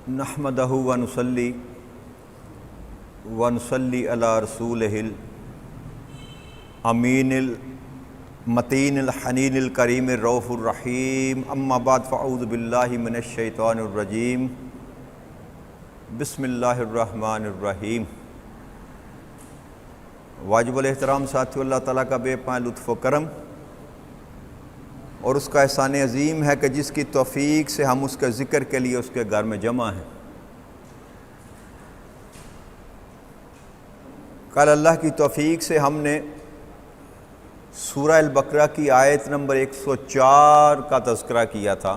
نحمدہ ونصلی علی رسولہ الامین المتین الحنین الکریم الرؤوف الرحیم اما بعد فاعوذ باللہ من الشیطان الرجیم بسم اللہ الرحمن الرحیم۔ واجب الاحترام ساتھیو، اللہ تعالیٰ کا بے پناہ لطف و کرم اور اس کا احسان عظیم ہے کہ جس کی توفیق سے ہم اس کے ذکر کے لیے اس کے گھر میں جمع ہیں۔ کل اللہ کی توفیق سے ہم نے سورہ البقرہ کی آیت نمبر 104 کا تذکرہ کیا تھا،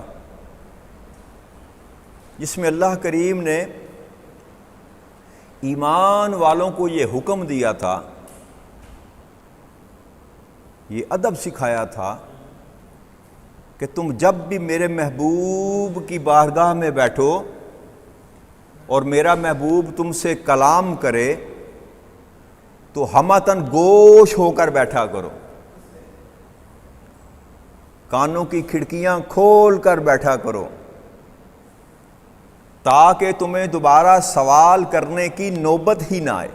جس میں اللہ کریم نے ایمان والوں کو یہ حکم دیا تھا، یہ ادب سکھایا تھا کہ تم جب بھی میرے محبوب کی بارگاہ میں بیٹھو اور میرا محبوب تم سے کلام کرے تو ہمتن گوش ہو کر بیٹھا کرو، کانوں کی کھڑکیاں کھول کر بیٹھا کرو، تاکہ تمہیں دوبارہ سوال کرنے کی نوبت ہی نہ آئے۔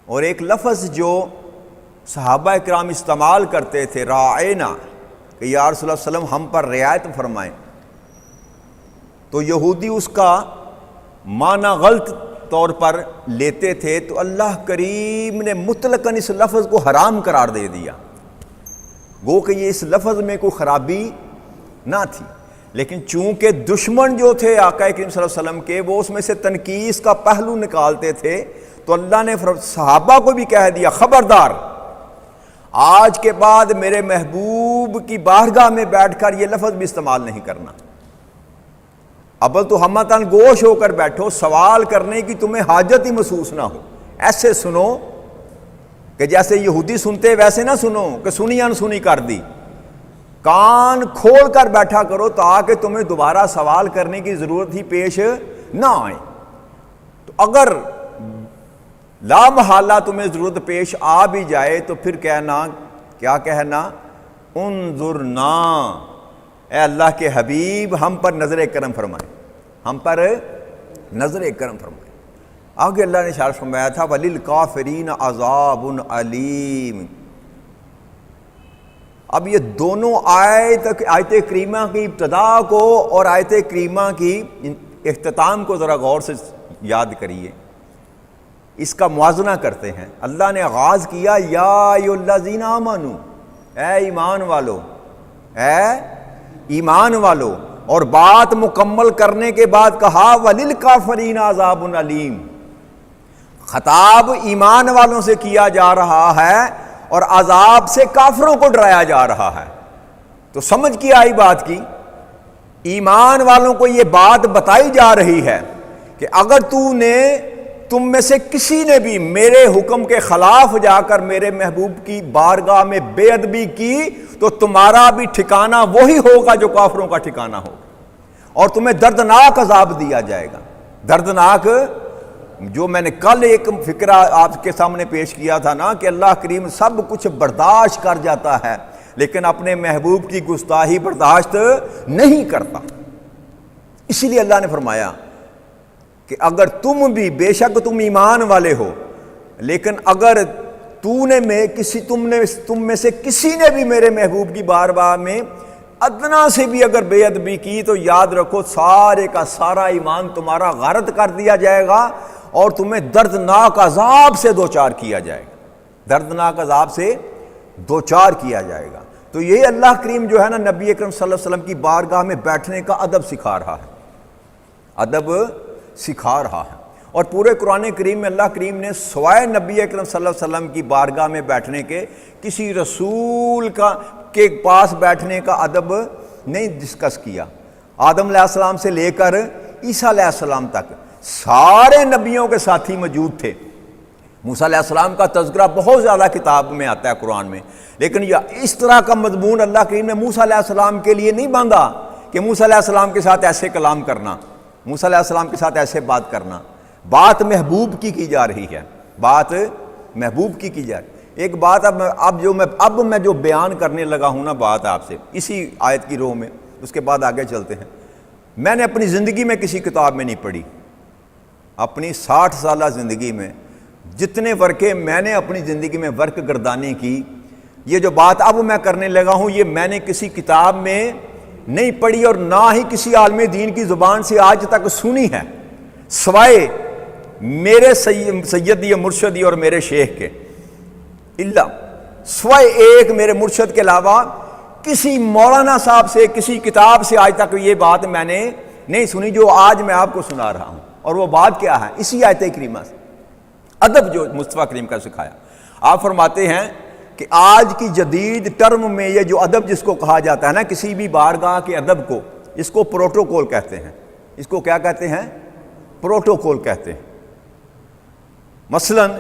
اور ایک لفظ جو صحابہ کرام استعمال کرتے تھے، راعینا، کہ یا رسول اللہ صلی اللہ علیہ وسلم ہم پر رعایت فرمائیں، تو یہودی اس کا معنی غلط طور پر لیتے تھے، تو اللہ کریم نے مطلقاً اس لفظ کو حرام قرار دے دیا، گو کہ یہ اس لفظ میں کوئی خرابی نہ تھی، لیکن چونکہ دشمن جو تھے آقا کریم صلی اللہ علیہ وسلم کے، وہ اس میں سے تنقیص کا پہلو نکالتے تھے، تو اللہ نے صحابہ کو بھی کہہ دیا، خبردار آج کے بعد میرے محبوب کی بارگاہ میں بیٹھ کر یہ لفظ بھی استعمال نہیں کرنا، اول تو ہمتاً گوش ہو کر بیٹھو، سوال کرنے کی تمہیں حاجت ہی محسوس نہ ہو، ایسے سنو کہ جیسے یہودی سنتے ویسے نہ سنو کہ سنی انسنی کر دی، کان کھول کر بیٹھا کرو تاکہ تمہیں دوبارہ سوال کرنے کی ضرورت ہی پیش نہ آئے۔ تو اگر لا محالہ تمہیں ضرورت پیش آ بھی جائے تو پھر کیا کہنا، انظرنا، اے اللہ کے حبیب ہم پر نظر کرم فرمائیں، ہم پر نظر کرم فرمائیں۔ آگے اللہ نے ارشاد فرمایا تھا وَلِلْكَافِرِينَ عَذَابٌ عَلِيمٌ۔ اب یہ دونوں آیت کریمہ کی ابتدا کو اور آیت کریمہ کی اختتام کو ذرا غور سے یاد کریے، اس کا موازنہ کرتے ہیں۔ اللہ نے آغاز کیا یا ایھا الذین آمنوا، اے ایمان والو، اے ایمان والو، اور بات مکمل کرنے کے بعد کہا وَلِلْكَافِرِينَ عَذَابٌ عَلِيمٌ۔ خطاب ایمان والوں سے کیا جا رہا ہے اور عذاب سے کافروں کو ڈرایا جا رہا ہے۔ تو سمجھ کی آئی بات کی، ایمان والوں کو یہ بات بتائی جا رہی ہے کہ اگر تم میں سے کسی نے بھی میرے حکم کے خلاف جا کر میرے محبوب کی بارگاہ میں بے ادبی کی تو تمہارا بھی ٹھکانہ وہی ہوگا جو کافروں کا ٹھکانہ ہوگا، اور تمہیں دردناک عذاب دیا جائے گا، دردناک، جو میں نے کل ایک فکرہ آپ کے سامنے پیش کیا تھا نا کہ اللہ کریم سب کچھ برداشت کر جاتا ہے لیکن اپنے محبوب کی گستاخی برداشت نہیں کرتا۔ اسی لیے اللہ نے فرمایا کہ اگر تم بھی، بے شک تم ایمان والے ہو، لیکن اگر تم میں سے کسی نے بھی میرے محبوب کی بارگاہ میں ادنا سے بھی اگر بے ادبی کی تو یاد رکھو سارے کا سارا ایمان تمہارا غارت کر دیا جائے گا اور تمہیں دردناک عذاب سے دوچار کیا جائے گا، دردناک عذاب سے دوچار کیا جائے گا۔ تو یہ اللہ کریم جو ہے نا نبی اکرم صلی اللہ علیہ وسلم کی بارگاہ میں بیٹھنے کا ادب سکھا رہا ہے، ادب سکھا رہا ہے۔ اور پورے قرآن کریم میں اللہ کریم نے سوائے نبی اکرم صلی اللہ علیہ وسلم کی بارگاہ میں بیٹھنے کے کسی رسول کے پاس بیٹھنے کا ادب نہیں ڈسکس کیا۔ آدم علیہ السلام سے لے کر عیسیٰ علیہ السلام تک سارے نبیوں کے ساتھی موجود تھے۔ موسیٰ علیہ السلام کا تذکرہ بہت زیادہ کتاب میں آتا ہے قرآن میں، لیکن اس طرح کا مضمون اللہ کریم نے موسیٰ علیہ السلام کے لیے نہیں باندھا کہ موسیٰ علیہ السلام کے ساتھ ایسے کلام کرنا، موسیٰ علیہ السلام کے ساتھ ایسے بات کرنا۔ بات محبوب کی جا رہی ہے، بات محبوب کی جا رہی ہے۔ ایک بات اب میں جو بیان کرنے لگا ہوں نا بات آپ سے اسی آیت کی روح میں، اس کے بعد آگے چلتے ہیں۔ میں نے اپنی زندگی میں کسی کتاب میں نہیں پڑھی، اپنی 60 سالہ زندگی میں جتنے ورقے میں نے اپنی زندگی میں ورق گردانی کی، یہ جو بات اب میں کرنے لگا ہوں یہ میں نے کسی کتاب میں نہیں پڑھی اور نہ ہی کسی عالم دین کی زبان سے آج تک سنی ہے، سوائے میرے سیدی مرشدی اور میرے شیخ کے، سوائے ایک میرے مرشد کے علاوہ کسی مولانا صاحب سے کسی کتاب سے آج تک یہ بات میں نے نہیں سنی جو آج میں آپ کو سنا رہا ہوں۔ اور وہ بات کیا ہے؟ اسی آیت کریمہ سے ادب جو مصطفیٰ کریم کا سکھایا۔ آپ فرماتے ہیں کہ آج کی جدید ٹرم میں یہ جو ادب جس کو کہا جاتا ہے نا، کسی بھی بارگاہ کے ادب کو، اس کو پروٹوکول کہتے ہیں۔ اس کو کیا کہتے ہیں؟ پروٹوکول کہتے ہیں۔ مثلاً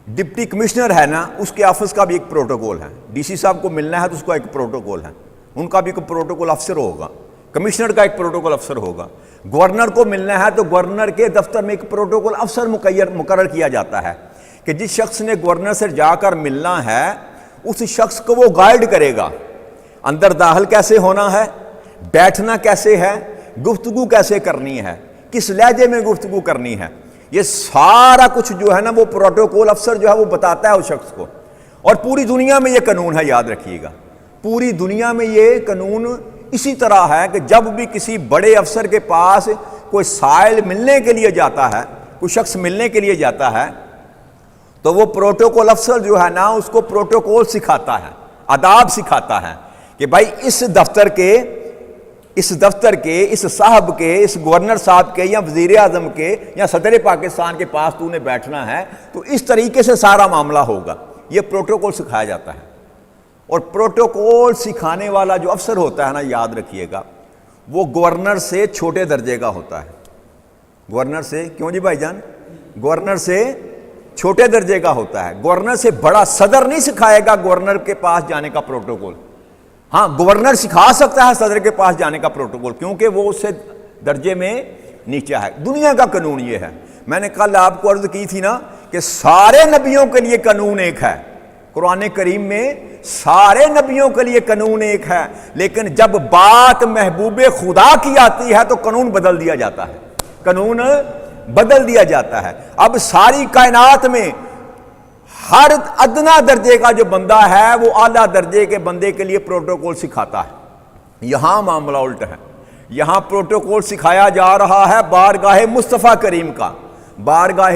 ڈپٹی کمشنر ہے نا، اس کے آفس کا بھی ایک پروٹوکول ہے، ڈی سی صاحب کو ملنا ہے تو اس کا ایک پروٹوکول ہے، ان کا بھی کوئی پروٹوکول افسر ہوگا، کمشنر کا ایک پروٹوکول افسر ہوگا، گورنر کو ملنا ہے تو گورنر کے دفتر میں ایک پروٹوکول افسر مقرر کیا جاتا ہے کہ جس شخص نے گورنر سے جا کر ملنا ہے اس شخص کو وہ گائیڈ کرے گا، اندر داخل کیسے ہونا ہے، بیٹھنا کیسے ہے، گفتگو کیسے کرنی ہے، کس لہجے میں گفتگو کرنی ہے، یہ سارا کچھ جو ہے نا وہ پروٹوکول افسر جو ہے وہ بتاتا ہے اس شخص کو۔ اور پوری دنیا میں یہ قانون ہے، یاد رکھیے گا، پوری دنیا میں یہ قانون اسی طرح ہے کہ جب بھی کسی بڑے افسر کے پاس کوئی سائل ملنے کے لیے جاتا ہے، کوئی شخص ملنے کے لیے جاتا ہے تو وہ پروٹوکول افسر جو ہے نا اس کو پروٹوکول سکھاتا ہے، آداب سکھاتا ہے کہ بھائی اس دفتر کے اس صاحب کے، اس گورنر صاحب کے یا وزیر اعظم کے یا صدر پاکستان کے پاس تو نے بیٹھنا ہے تو اس طریقے سے سارا معاملہ ہوگا۔ یہ پروٹوکول سکھایا جاتا ہے۔ اور پروٹوکول سکھانے والا جو افسر ہوتا ہے نا، یاد رکھیے گا، وہ گورنر سے چھوٹے درجے کا ہوتا ہے۔ گورنر سے، کیوں جی بھائی جان؟ گورنر سے چھوٹے درجے کا ہوتا ہے۔ گورنر سے بڑا صدر نہیں سکھائے گا گورنر کے پاس جانے کا پروٹوکول۔ ہاں، گورنر سکھا سکتا ہے صدر کے پاس جانے کا پروٹوکول کیونکہ وہ اس سے درجے میں نیچا ہے۔ دنیا کا قانون یہ ہے۔ میں نے کل آپ کو عرض کی تھی نا کہ سارے نبیوں کے لیے قانون ایک ہے، قرآن کریم میں سارے نبیوں کے لیے قانون ایک ہے، لیکن جب بات محبوب خدا کی آتی ہے تو قانون بدل دیا جاتا ہے، قانون بدل دیا جاتا ہے۔ اب ساری کائنات میں ہر ادنا درجے کا جو بندہ ہے وہ اعلیٰ درجے کے بندے کے لیے پروٹوکول سکھاتا ہے۔ یہاں معاملہ الٹ ہے، یہاں پروٹوکول سکھایا جا رہا ہے بارگاہ مصطفیٰ کریم کا، بارگاہ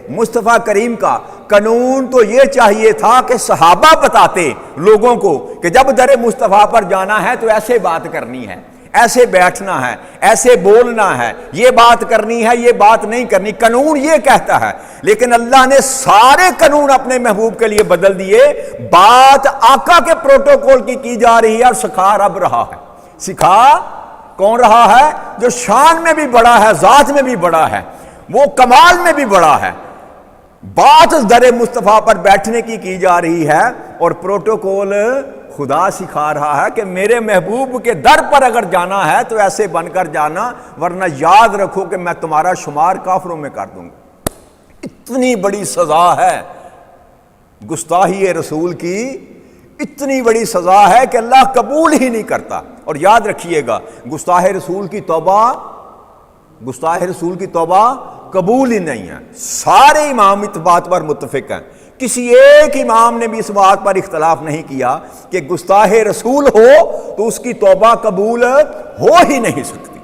مصطفیٰ کریم کا۔ قانون تو یہ چاہیے تھا کہ صحابہ بتاتے لوگوں کو کہ جب در مصطفیٰ پر جانا ہے تو ایسے بات کرنی ہے، ایسے بیٹھنا ہے، ایسے بولنا ہے، یہ بات کرنی ہے، یہ بات نہیں کرنی۔ قانون یہ کہتا ہے، لیکن اللہ نے سارے قانون اپنے محبوب کے لیے بدل دیے۔ بات آقا کے پروٹوکول کی جا رہی ہے اور سکھا رب رہا ہے۔ سکھا کون رہا ہے؟ جو شان میں بھی بڑا ہے، ذات میں بھی بڑا ہے، وہ کمال میں بھی بڑا ہے۔ بات در مصطفیٰ پر بیٹھنے کی جا رہی ہے اور پروٹوکول خدا سکھا رہا ہے کہ میرے محبوب کے در پر اگر جانا ہے تو ایسے بن کر جانا، ورنہ یاد رکھو کہ میں تمہارا شمار کافروں میں کر دوں گا۔ اتنی بڑی سزا ہے گستاخی رسول کی، اتنی بڑی سزا ہے کہ اللہ قبول ہی نہیں کرتا۔ اور یاد رکھیے گا، گستاخ رسول کی توبہ قبول ہی نہیں ہے۔ سارے امام اس بات پر متفق ہیں، کسی ایک امام نے بھی اس بات پر اختلاف نہیں کیا کہ گستاخ رسول ہو تو اس کی توبہ قبول ہو ہی نہیں سکتی۔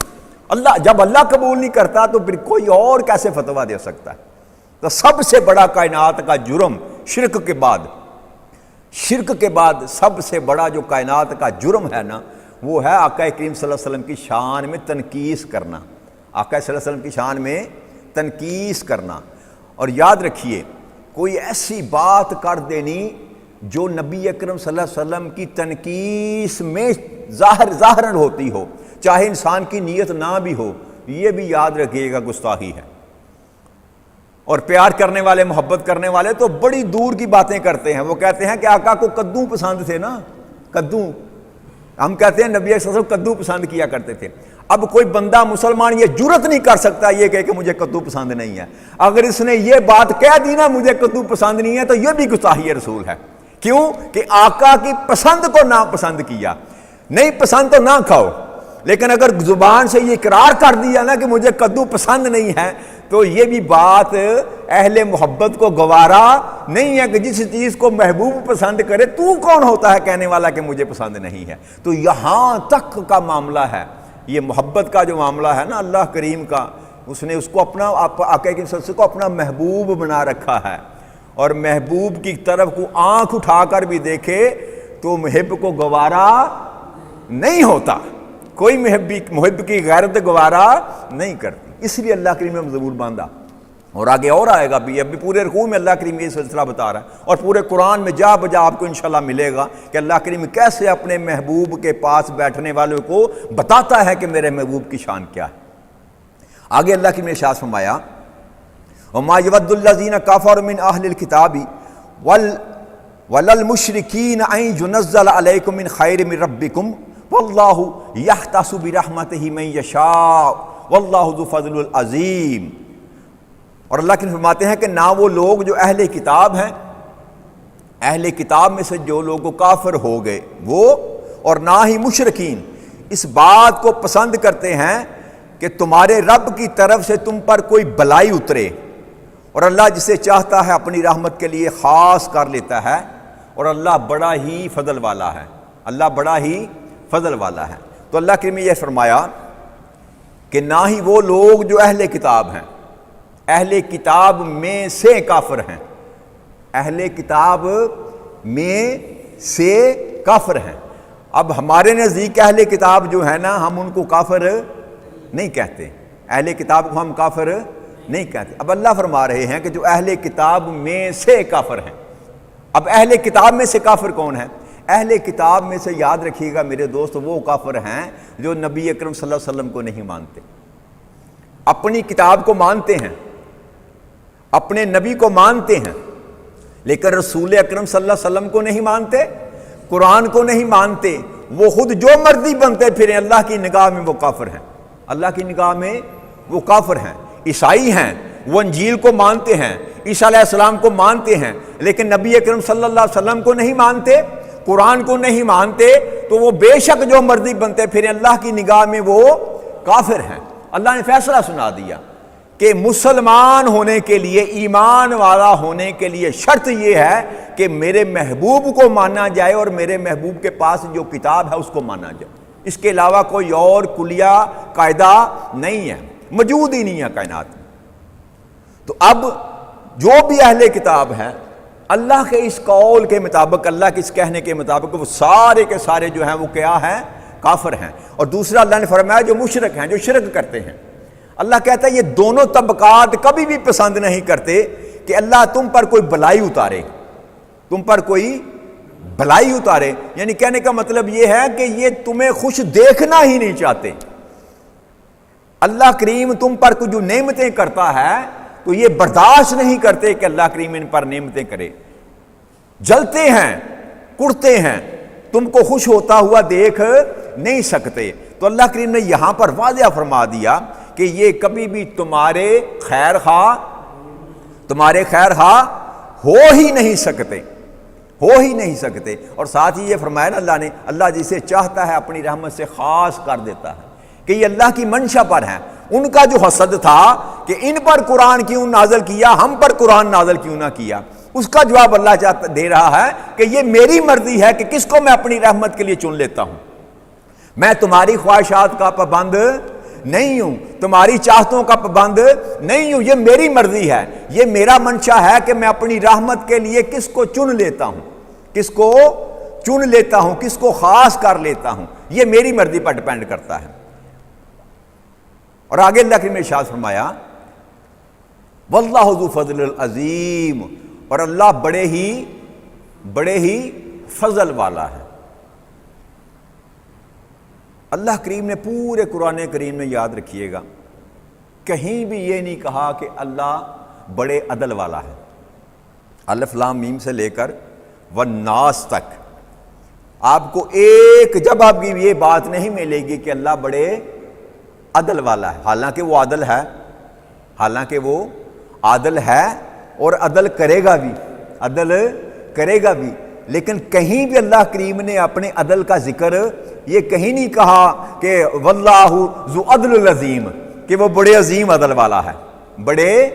جب اللہ قبول نہیں کرتا تو پھر کوئی اور کیسے فتویٰ دے سکتا ہے؟ تو سب سے بڑا کائنات کا جرم شرک کے بعد سب سے بڑا جو کائنات کا جرم ہے نا، وہ ہے آقا کریم صلی اللہ علیہ وسلم کی شان میں تنقیص کرنا، آقا صلی اللہ علیہ وسلم کی شان میں تنقیص کرنا۔ اور یاد رکھیے، کوئی ایسی بات کر دینی جو نبی اکرم صلی اللہ علیہ وسلم کی تنقیص میں ظاہراً ہوتی ہو، چاہے انسان کی نیت نہ بھی ہو، یہ بھی یاد رکھیے گا گستاخی ہے۔ اور پیار کرنے والے، محبت کرنے والے تو بڑی دور کی باتیں کرتے ہیں۔ وہ کہتے ہیں کہ آقا کو کدو پسند تھے نا، کدو، ہم کہتے ہیں نبی صلی اللہ علیہ وسلم کدو پسند کیا کرتے تھے۔ اب کوئی بندہ مسلمان یہ جرت نہیں کر سکتا یہ کہے کہ مجھے کدو پسند نہیں ہے۔ اگر اس نے یہ بات کہہ دی نا مجھے کدو پسند نہیں ہے تو یہ بھی گستاخی رسول ہے۔ کیوں کہ آقا کی پسند کو ناپسند کیا۔ نہیں پسند تو نہ کھاؤ، لیکن اگر زبان سے یہ اقرار کر دیا نا کہ مجھے کدو پسند نہیں ہے، تو یہ بھی بات اہل محبت کو گوارا نہیں ہے کہ جس چیز کو محبوب پسند کرے تو کون ہوتا ہے کہنے والا کہ مجھے پسند نہیں ہے۔ تو یہاں تک کا معاملہ ہے، یہ محبت کا جو معاملہ ہے نا اللہ کریم کا، اس نے اس کو اپنا آقا کی سلسلے کو اپنا محبوب بنا رکھا ہے، اور محبوب کی طرف کو آنکھ اٹھا کر بھی دیکھے تو محب کو گوارا نہیں ہوتا، کوئی محب کی غیرت گوارا نہیں کرتی، اس لیے اللہ کریم نے ضرور باندھا۔ اور آگے اور آئے گا بھی، ابھی پورے رکوع میں اللہ کریم یہ سلسلہ بتا رہا ہے، اور پورے قرآن میں جا بجا آپ کو انشاءاللہ ملے گا کہ اللہ کریم کیسے اپنے محبوب کے پاس بیٹھنے والوں کو بتاتا ہے کہ میرے محبوب کی شان کیا ہے۔ آگے اللہ کریم نے ارشاد فرمایا وَمَا يَوَدُّ الَّذِينَ كَفَرُوا مِنْ أَهْلِ الْكِتَابِ وَلَلْمُشْرِكِينَ أَن يُنَزَّلَ عَلَيْكُم مِّنْ خَيْرٍ مِّن رَّبِّكُمْ وَاللَّهُ يَخْتَصُّ بِرَحْمَتِهِ مَن يَشَاءُ وَاللَّهُ ذُو الْفَضْلِ الْعَظِيمِ۔ اور اللہ کے فرماتے ہیں کہ نہ وہ لوگ جو اہل کتاب ہیں، اہل کتاب میں سے جو لوگ کافر ہو گئے وہ، اور نہ ہی مشرکین اس بات کو پسند کرتے ہیں کہ تمہارے رب کی طرف سے تم پر کوئی بلائی اترے، اور اللہ جسے چاہتا ہے اپنی رحمت کے لیے خاص کر لیتا ہے، اور اللہ بڑا ہی فضل والا ہے، اللہ بڑا ہی فضل والا ہے۔ تو اللہ کریم نے یہ فرمایا کہ نہ ہی وہ لوگ جو اہل کتاب ہیں، اہل کتاب میں سے کافر ہیں، اہل کتاب میں سے کافر ہیں۔ اب ہمارے نزدیک اہل کتاب جو ہے نا، ہم ان کو کافر نہیں کہتے، اہل کتاب کو ہم کافر نہیں کہتے۔ اب اللہ فرما رہے ہیں کہ جو اہل کتاب میں سے کافر ہیں۔ اب اہل کتاب میں سے کافر کون ہیں؟ اہل کتاب میں سے یاد رکھیے گا میرے دوست، وہ کافر ہیں جو نبی اکرم صلی اللہ علیہ وسلم کو نہیں مانتے، اپنی کتاب کو مانتے ہیں، اپنے نبی کو مانتے ہیں، لیکن رسول اکرم صلی اللہ علیہ وسلم کو نہیں مانتے، قرآن کو نہیں مانتے، وہ خود جو مرضی بنتے پھریں، اللہ کی نگاہ میں وہ کافر ہیں، اللہ کی نگاہ میں وہ کافر ہیں۔ عیسائی ہیں، وہ انجیل کو مانتے ہیں، عیسیٰ علیہ السلام کو مانتے ہیں، لیکن نبی اکرم صلی اللہ علیہ وسلم کو نہیں مانتے، قرآن کو نہیں مانتے، تو وہ بے شک جو مرضی بنتے پھریں اللہ کی نگاہ میں وہ کافر ہیں۔ اللہ نے فیصلہ سنا دیا کہ مسلمان ہونے کے لیے، ایمان والا ہونے کے لیے شرط یہ ہے کہ میرے محبوب کو مانا جائے، اور میرے محبوب کے پاس جو کتاب ہے اس کو مانا جائے، اس کے علاوہ کوئی اور کلیہ قاعدہ نہیں ہے، موجود ہی نہیں ہے کائنات میں۔ تو اب جو بھی اہل کتاب ہیں، اللہ کے اس قول کے مطابق، اللہ کے اس کہنے کے مطابق، وہ سارے کے سارے جو ہیں وہ کیا ہیں؟ کافر ہیں۔ اور دوسرا اللہ نے فرمایا جو مشرک ہیں، جو شرک کرتے ہیں، اللہ کہتا ہے یہ دونوں طبقات کبھی بھی پسند نہیں کرتے کہ اللہ تم پر کوئی بلائی اتارے، تم پر کوئی بلائی اتارے، یعنی کہنے کا مطلب یہ ہے کہ یہ تمہیں خوش دیکھنا ہی نہیں چاہتے۔ اللہ کریم تم پر کچھ جو نعمتیں کرتا ہے تو یہ برداشت نہیں کرتے کہ اللہ کریم ان پر نعمتیں کرے، جلتے ہیں، کڑتے ہیں، تم کو خوش ہوتا ہوا دیکھ نہیں سکتے۔ تو اللہ کریم نے یہاں پر واضح فرما دیا کہ یہ کبھی بھی تمہارے خیر خواہ ہو ہی نہیں سکتے، ہو ہی نہیں سکتے۔ اور ساتھ ہی یہ فرمایا نا اللہ نے، اللہ جسے چاہتا ہے اپنی رحمت سے خاص کر دیتا ہے، کہ یہ اللہ کی منشا پر ہے۔ ان کا جو حسد تھا کہ ان پر قرآن کیوں نازل کیا، ہم پر قرآن نازل کیوں نہ کیا، اس کا جواب اللہ دے رہا ہے کہ یہ میری مرضی ہے کہ کس کو میں اپنی رحمت کے لیے چن لیتا ہوں، میں تمہاری خواہشات کا پابند نہیں ہوں، تمہاری چاہتوں کا پابند نہیں ہوں، یہ میری مرضی ہے، یہ میرا منشا ہے کہ میں اپنی رحمت کے لیے کس کو چن لیتا ہوں، کس کو چن لیتا ہوں، کس کو خاص کر لیتا ہوں، یہ میری مرضی پر ڈیپینڈ کرتا ہے۔ اور آگے اللہ کریم نے ارشاد فرمایا واللہ ذو فضل العظیم، اور اللہ بڑے ہی فضل والا ہے۔ اللہ کریم نے پورے قرآن کریم میں یاد رکھیے گا کہیں بھی یہ نہیں کہا کہ اللہ بڑے عدل والا ہے۔ الف لام میم سے لے کر والناس تک آپ کو جب آپ کی یہ بات نہیں ملے گی کہ اللہ بڑے عدل والا ہے، حالانکہ وہ عادل ہے اور عدل کرے گا بھی، لیکن کہیں بھی اللہ کریم نے اپنے عدل کا ذکر یہ کہیں نہیں کہا کہ واللہ ذو عدل عظیم، کہ وہ بڑے عظیم عدل والا ہے، بڑے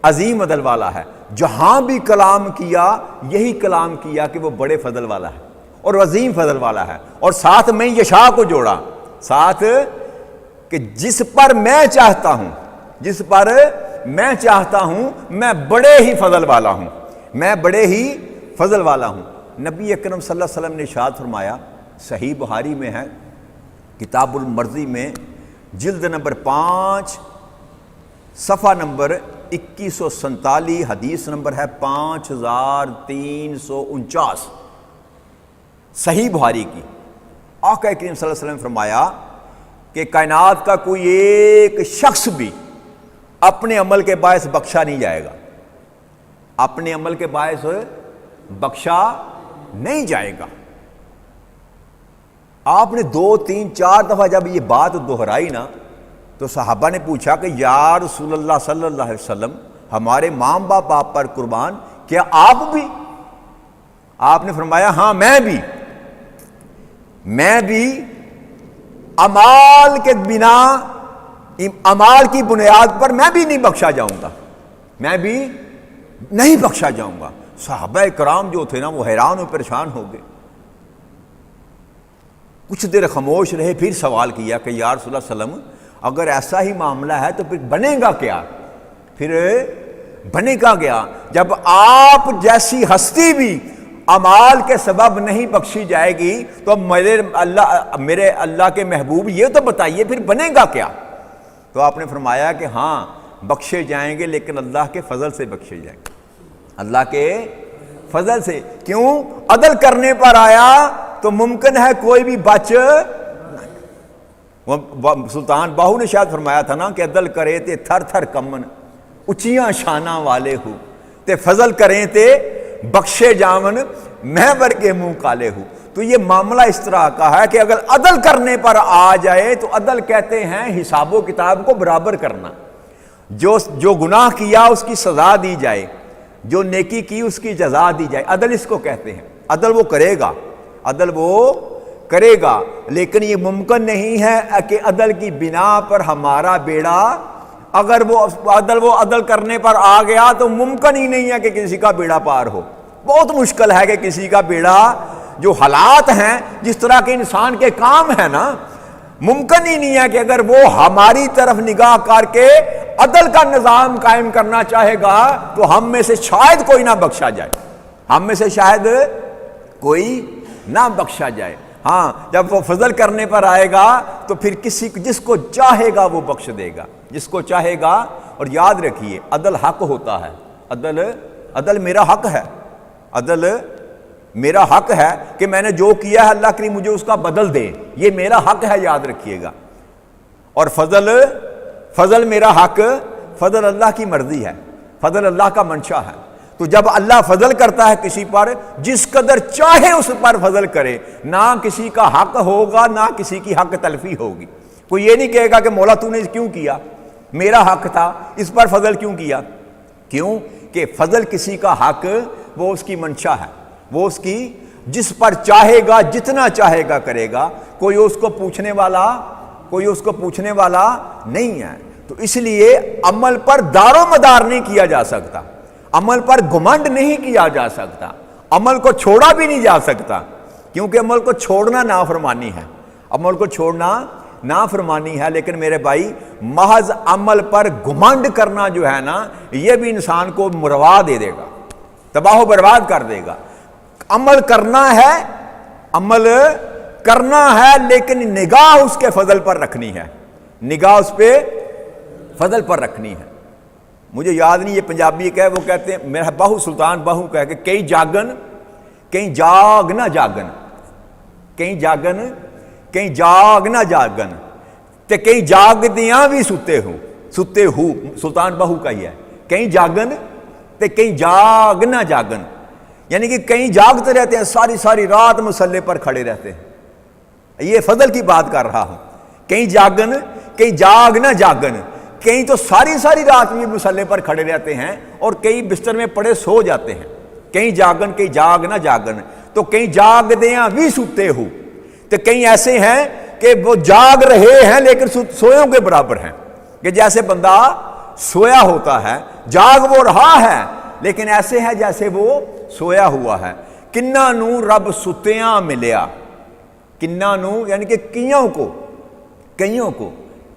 عظیم عدل والا ہے۔ جہاں بھی کلام کیا یہی کلام کیا کہ وہ بڑے فضل والا ہے اور عظیم فضل والا ہے، اور ساتھ میں یشاء کو جوڑا، ساتھ کہ جس پر میں چاہتا ہوں، جس پر میں چاہتا ہوں میں بڑے ہی فضل والا ہوں، میں بڑے ہی فضل والا ہوں۔ نبی اکرم صلی اللہ علیہ وسلم نے ارشاد فرمایا، صحیح بخاری میں ہے، کتاب المرضی میں، جلد نمبر 5 صفحہ نمبر 2147، حدیث نمبر ہے 5349، صحیح بخاری کی۔ آقا کریم صلی اللہ علیہ وسلم نے فرمایا کہ کائنات کا کوئی ایک شخص بھی اپنے عمل کے باعث بخشا نہیں جائے گا، اپنے عمل کے باعث بخشا نہیں جائے گا۔ آپ نے 2 3 4 دفعہ جب یہ بات دہرائی نا تو صحابہ نے پوچھا کہ یا رسول اللہ صلی اللہ علیہ وسلم، ہمارے ماں باپ آپ پر قربان، کیا آپ بھی؟ آپ نے فرمایا ہاں میں بھی اعمال کے بنا، اعمال کی بنیاد پر میں بھی نہیں بخشا جاؤں گا، میں بھی نہیں بخشا جاؤں گا۔ صحابہ کرام جو تھے نا وہ حیران و پریشان ہو گئے، کچھ دیر خاموش رہے، پھر سوال کیا کہ یا رسول اللہ صلی اللہ علیہ وسلم اگر ایسا ہی معاملہ ہے تو پھر بنے گا کیا؟ پھر بنے گا کیا جب آپ جیسی ہستی بھی اعمال کے سبب نہیں بخشی جائے گی؟ تو میرے اللہ کے محبوب یہ تو بتائیے پھر بنے گا کیا؟ تو آپ نے فرمایا کہ ہاں بخشے جائیں گے، لیکن اللہ کے فضل سے بخشے جائیں گے، اللہ کے فضل سے۔ کیوں؟ عدل کرنے پر آیا تو ممکن ہے کوئی بھی بچ، سلطان باہو نے شاید فرمایا تھا نا کہ عدل کرے تے تھر تھر کمن اچیاں شاناں والے ہو، تے فضل کریں تے بخشے جاون میں بر کے منہ کالے ہوں۔ تو یہ معاملہ اس طرح کا ہے کہ اگر عدل کرنے پر آ جائے تو عدل کہتے ہیں حساب و کتاب کو برابر کرنا، جو گناہ کیا اس کی سزا دی جائے، جو نیکی کی اس کی جزا دی جائے، عدل اس کو کہتے ہیں۔ عدل وہ کرے گا، عدل وہ کرے گا، لیکن یہ ممکن نہیں ہے کہ عدل کی بنا پر ہمارا بیڑا، اگر وہ عدل کرنے پر آ گیا تو ممکن ہی نہیں ہے کہ کسی کا بیڑا پار ہو۔ بہت مشکل ہے کہ کسی کا بیڑا، جو حالات ہیں، جس طرح کے انسان کے کام ہیں نا، ممکن ہی نہیں ہے کہ اگر وہ ہماری طرف نگاہ کر کے عدل کا نظام قائم کرنا چاہے گا تو ہم میں سے شاید کوئی نہ بخشا جائے، ہم میں سے شاید کوئی نہ بخشا جائے۔ ہاں جب وہ فضل کرنے پر آئے گا تو پھر جس کو چاہے گا وہ بخش دے گا، جس کو چاہے گا۔ اور یاد رکھیے عدل حق ہوتا ہے، عدل میرا حق ہے، عدل میرا حق ہے کہ میں نے جو کیا ہے اللہ کریم مجھے اس کا بدل دے، یہ میرا حق ہے، یاد رکھیے گا۔ اور فضل میرا حق، فضل اللہ کی مرضی ہے، فضل اللہ کا منشا ہے۔ تو جب اللہ فضل کرتا ہے کسی پر، جس قدر چاہے اس پر فضل کرے، نہ کسی کا حق ہوگا نہ کسی کی حق تلفی ہوگی۔ کوئی یہ نہیں کہے گا کہ مولا تو نے کیوں کیا، میرا حق تھا اس پر فضل کیوں کیا؟ کیوں کہ فضل کسی کا حق وہ اس کی منشا ہے، وہ اس کی جس پر چاہے گا جتنا چاہے گا کرے گا، کوئی اس کو پوچھنے والا نہیں ہے۔ تو اس لیے عمل پر دار و مدار نہیں کیا جا سکتا، عمل پر گھمنڈ نہیں کیا جا سکتا، عمل کو چھوڑا بھی نہیں جا سکتا، کیونکہ عمل کو چھوڑنا نافرمانی ہے، عمل کو چھوڑنا نافرمانی ہے۔ لیکن میرے بھائی محض عمل پر گھمنڈ کرنا جو ہے نا، یہ بھی انسان کو مروا دے دے گا، تباہ و برباد کر دے گا۔ عمل کرنا ہے لیکن نگاہ اس کے فضل پر رکھنی ہے، نگاہ اس پہ فضل پر رکھنی ہے۔ مجھے یاد نہیں یہ پنجابی کہ وہ کہتے ہیں، میرا باہو سلطان باہو کہہ کہ کئی جاگ نہ جاگن تے کئی جاگ دیاں بھی ستے ہو، سلطان باہو کا ہی ہے، کئی جاگن تے کئی جاگ نہ جاگن، یعنی کہ کئی جاگتے رہتے ہیں، ساری رات مسلح پر کھڑے رہتے ہیں۔ یہ فضل کی بات کر رہا ہوں، کئی جاگن کئی جاگ نہ جاگن، کئی تو ساری رات بھی مسلح پر کھڑے رہتے ہیں اور کئی بستر میں پڑے سو جاتے ہیں۔ کئی جاگن کئی جاگ نہ جاگن، تو کئی جاگ دیاں بھی ستے ہو تو کئی ایسے ہیں کہ وہ جاگ رہے ہیں لیکن سویوں کے برابر ہیں، کہ جیسے بندہ سویا ہوتا ہے، جاگ وہ رہا ہے لیکن ایسے ہے جیسے وہ سویا ہوا ہے۔ کنہ نو رب ستیاں ملیا، کنہ نو یعنی کہ کئیوں کو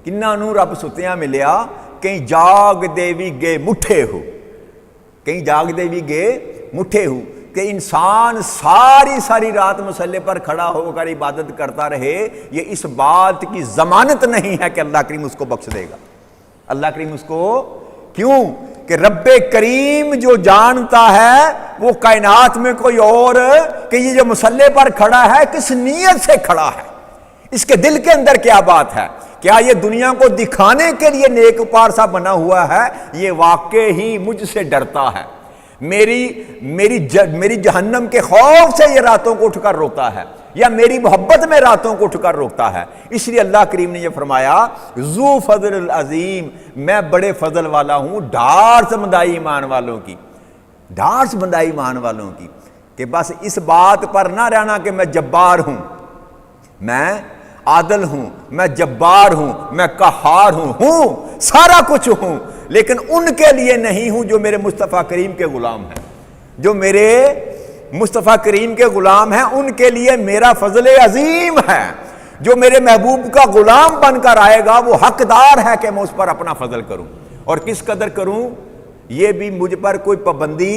کنہ نو رب ستیاں ملیا، کہیں جاگ دے بھی گے مٹھے ہو، کہیں جاگ دے بھی گے مٹھے ہو، کہ انسان ساری رات مصلی پر کھڑا ہو کر عبادت کرتا رہے، یہ اس بات کی ضمانت نہیں ہے کہ اللہ کریم اس کو بخش دے گا۔ اللہ کریم اس کو کیوں؟ کہ رب کریم جو جانتا ہے وہ کائنات میں کوئی اور کہ یہ جو مصلی پر کھڑا ہے کس نیت سے کھڑا ہے، اس کے دل کے اندر کیا بات ہے، کیا یہ دنیا کو دکھانے کے لیے نیک پارسا بنا ہوا ہے، یہ واقع ہی مجھ سے ڈرتا ہے، میری جہنم کے خوف سے یہ راتوں کو اٹھ کر روتا ہے، یا میری محبت میں راتوں کو اٹھ کر روکتا ہے۔ اس لیے اللہ کریم نے یہ فرمایا ذو فضل العظیم، میں بڑے فضل والا ہوں، ڈھارس بندائی ایمان والوں کی، ڈھارس بندائی ایمان والوں کی، کہ بس اس بات پر نہ رہنا کہ میں جبار ہوں، میں عادل ہوں، میں جبار ہوں، میں قہار ہوں سارا کچھ ہوں، لیکن ان کے لیے نہیں ہوں جو میرے مصطفیٰ کریم کے غلام ہیں، جو میرے مصطفیٰ کریم کے غلام ہیں ان کے لیے میرا فضل عظیم ہے۔ جو میرے محبوب کا غلام بن کر آئے گا وہ حقدار ہے کہ میں اس پر اپنا فضل کروں، اور کس قدر کروں یہ بھی مجھ پر کوئی پابندی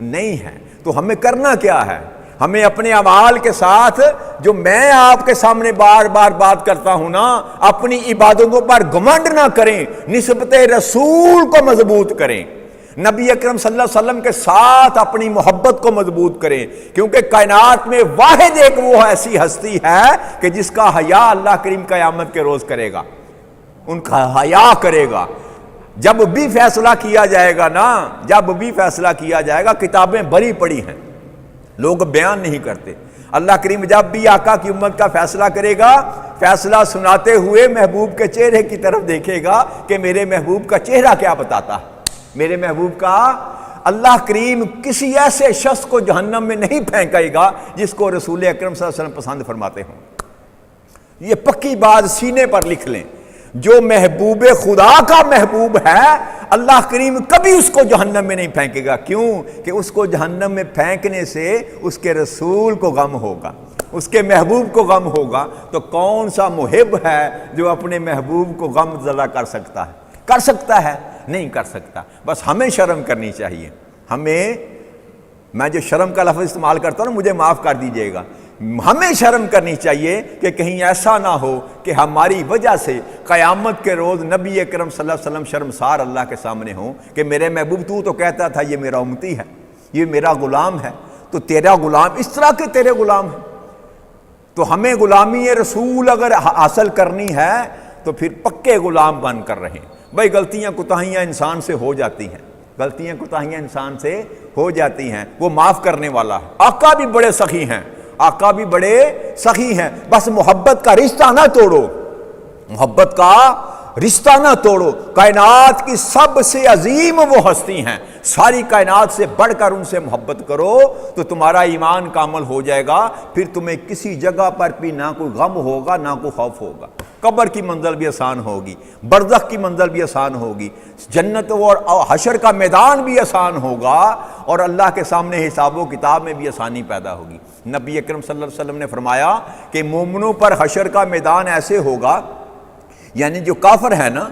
نہیں ہے۔ تو ہمیں کرنا کیا ہے؟ ہمیں اپنے اعمال کے ساتھ، جو میں آپ کے سامنے بار بار بات کرتا ہوں نا، اپنی عبادتوں پر گھمنڈ نہ کریں، نسبت رسول کو مضبوط کریں، نبی اکرم صلی اللہ علیہ وسلم کے ساتھ اپنی محبت کو مضبوط کریں، کیونکہ کائنات میں واحد ایک وہ ایسی ہستی ہے کہ جس کا حیا اللہ کریم قیامت کے روز کرے گا، ان کا حیا کرے گا۔ جب بھی فیصلہ کیا جائے گا نا، جب بھی فیصلہ کیا جائے گا، کتابیں بھری پڑی ہیں، لوگ بیان نہیں کرتے، اللہ کریم جب بھی آقا کی امت کا فیصلہ کرے گا، فیصلہ سناتے ہوئے محبوب کے چہرے کی طرف دیکھے گا کہ میرے محبوب کا چہرہ کیا بتاتا ہے، میرے محبوب کا۔ اللہ کریم کسی ایسے شخص کو جہنم میں نہیں پھینکے گا جس کو رسول اکرم صلی اللہ علیہ وسلم پسند فرماتے ہوں۔ یہ پکی بات سینے پر لکھ لیں، جو محبوب خدا کا محبوب ہے اللہ کریم کبھی اس کو جہنم میں نہیں پھینکے گا۔ کیوں؟ کہ اس کو جہنم میں پھینکنے سے اس کے رسول کو غم ہوگا، اس کے محبوب کو غم ہوگا۔ تو کون سا محب ہے جو اپنے محبوب کو غم زدہ کر سکتا ہے؟ کر سکتا ہے؟ نہیں کر سکتا۔ بس ہمیں شرم کرنی چاہیے، میں جو شرم کا لفظ استعمال کرتا ہوں نا مجھے معاف کر دیجئے گا، ہمیں شرم کرنی چاہیے کہ کہیں ایسا نہ ہو کہ ہماری وجہ سے قیامت کے روز نبی اکرم صلی اللہ علیہ وسلم شرمسار اللہ کے سامنے ہوں کہ میرے محبوب تو کہتا تھا یہ میرا امتی ہے، یہ میرا غلام ہے، تو تیرا غلام اس طرح کے تیرے غلام ہیں۔ تو ہمیں غلامی رسول اگر حاصل کرنی ہے تو پھر پکے غلام بن کر رہیں۔ بھائی غلطیاں کوتاہیاں انسان سے ہو جاتی ہیں، غلطیاں کوتاہیاں انسان سے ہو جاتی ہیں، وہ معاف کرنے والا ہے۔ آقا بھی بڑے سخی ہیں، آقا بھی بڑے سخی ہیں، بس محبت کا رشتہ نہ توڑو، محبت کا رشتہ نہ توڑو۔ کائنات کی سب سے عظیم وہ ہستی ہیں، ساری کائنات سے بڑھ کر ان سے محبت کرو تو تمہارا ایمان کامل ہو جائے گا، پھر تمہیں کسی جگہ پر بھی نہ کوئی غم ہوگا نہ کوئی خوف ہوگا۔ قبر کی منزل بھی آسان ہوگی، برزخ کی منزل بھی آسان ہوگی، جنت اور حشر کا میدان بھی آسان ہوگا، اور اللہ کے سامنے حساب و کتاب میں بھی آسانی پیدا ہوگی۔ نبی اکرم صلی اللہ علیہ وسلم نے فرمایا کہ مومنوں پر حشر کا میدان ایسے ہوگا، یعنی جو کافر ہے نا،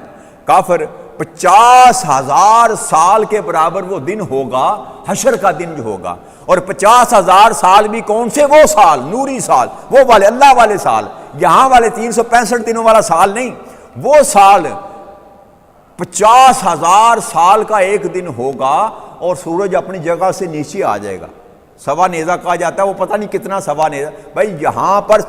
کافر 50,000 سال کے برابر وہ دن ہوگا، حشر کا دن جو ہوگا، اور 50,000 سال بھی کون سے؟ وہ سال، نوری سال، وہ والے اللہ والے سال، یہاں والے 365 دنوں والا سال نہیں، وہ سال 50,000 سال کا ایک دن ہوگا، اور سورج اپنی جگہ سے نیچے آ جائے گا۔ سوا نیزہ کہا جاتا ہے، وہ پتہ نہیں کتنا سوا نیزہ۔ بھائی یہاں پر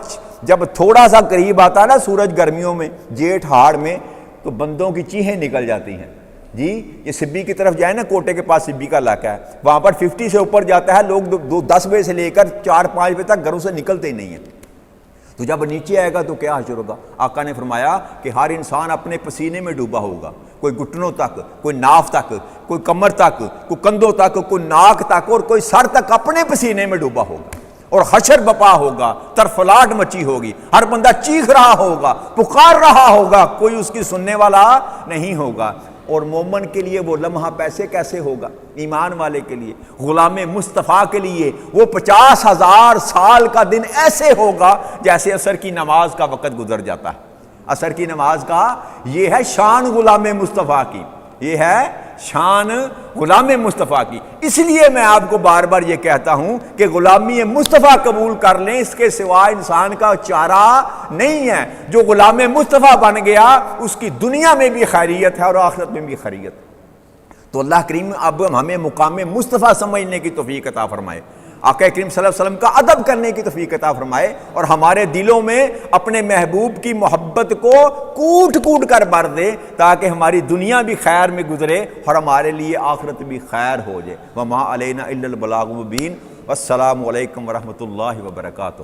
جب تھوڑا سا قریب آتا ہے نا سورج گرمیوں میں، جیٹھ ہاڑ میں، تو بندوں کی چیخیں نکل جاتی ہیں۔ جی یہ سبی کی طرف جائے نا، کوٹے کے پاس سبی کا علاقہ ہے، وہاں پر 50 سے اوپر جاتا ہے، لوگ 10 بجے سے لے کر 4-5 بجے تک گھروں سے نکلتے ہی نہیں ہیں۔ تو جب نیچے آئے گا تو کیا حشر ہوگا؟ آقا نے فرمایا کہ ہر انسان اپنے پسینے میں ڈوبا ہوگا، کوئی گھٹنوں تک، کوئی ناف تک، کوئی کمر تک، کوئی کندھوں تک، کوئی ناک تک، اور کوئی سر تک اپنے پسینے میں ڈوبا ہوگا۔ اور حشر بپا ہوگا، طرفلاٹ مچی ہوگی، ہر بندہ چیخ رہا ہوگا، پکار رہا ہوگا، کوئی اس کی سننے والا نہیں ہوگا۔ اور مومن کے لیے وہ لمحہ پیسے کیسے ہوگا؟ ایمان والے کے لیے، غلام مصطفیٰ کے لیے وہ 50,000 سال کا دن ایسے ہوگا جیسے عصر کی نماز کا وقت گزر جاتا ہے۔ عصر کی نماز کا یہ ہے شان غلام مصطفیٰ کی، یہ ہے شان غلام مصطفیٰ کی۔ اس لیے میں آپ کو بار بار یہ کہتا ہوں کہ غلامی مصطفیٰ قبول کر لیں، اس کے سوا انسان کا چارہ نہیں ہے۔ جو غلام مصطفیٰ بن گیا اس کی دنیا میں بھی خیریت ہے اور آخرت میں بھی خیریت ہے۔ تو اللہ کریم اب ہمیں مقام مصطفیٰ سمجھنے کی توفیق عطا فرمائے، آقا کریم صلی اللہ علیہ وسلم کا ادب کرنے کی توفیق عطا فرمائے، اور ہمارے دلوں میں اپنے محبوب کی محبت کو کوٹ کوٹ کر بھر دے، تاکہ ہماری دنیا بھی خیر میں گزرے اور ہمارے لیے آخرت بھی خیر ہو جائے۔ وما علینا الا البلاغ المبین۔ والسلام علیکم ورحمۃ اللہ وبرکاتہ۔